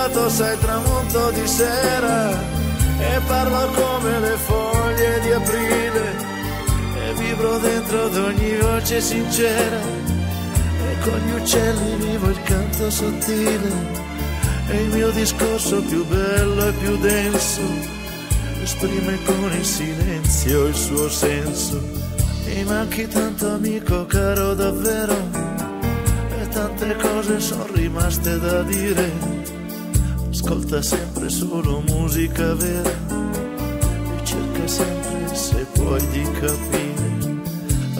innamorato, sai, tramonto di sera, e parlo come le foglie di aprile, e vibro dentro ad ogni voce sincera, e con gli uccelli vivo il canto sottile, e il mio discorso più bello e più denso esprime con il silenzio il suo senso. Mi manchi tanto, amico caro, davvero, e tante cose sono rimaste da dire. Ascolta sempre solo musica vera, ricerca sempre se puoi di capire.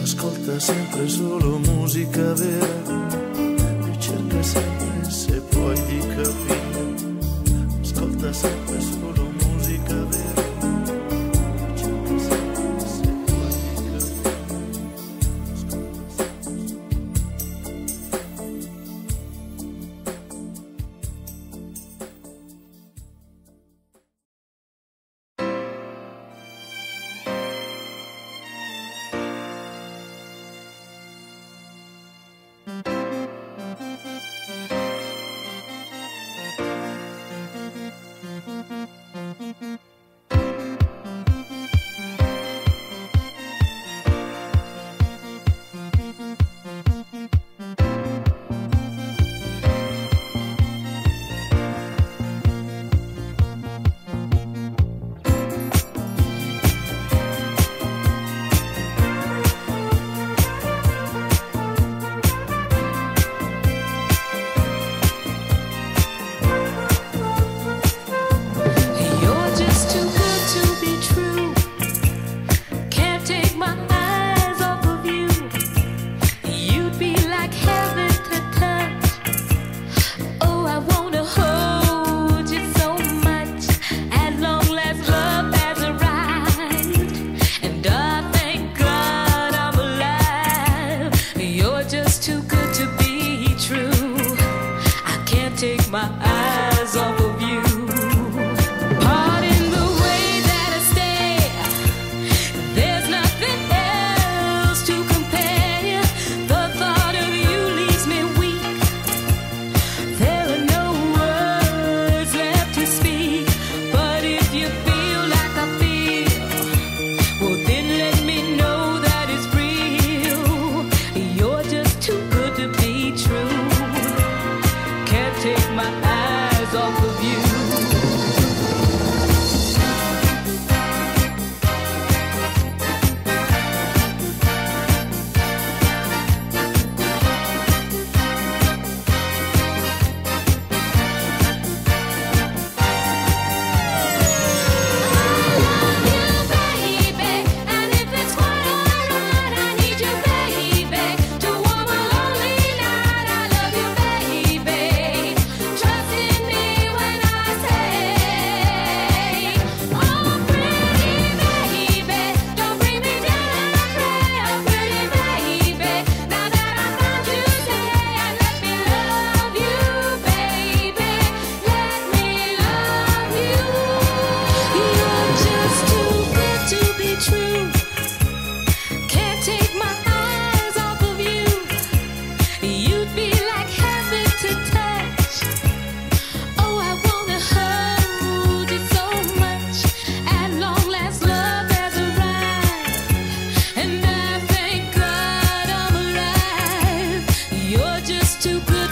Ascolta sempre solo musica vera, ricerca sempre se puoi di capire. Ascolta sempre solo musica vera. Too good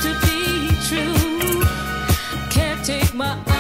to be true. Can't take my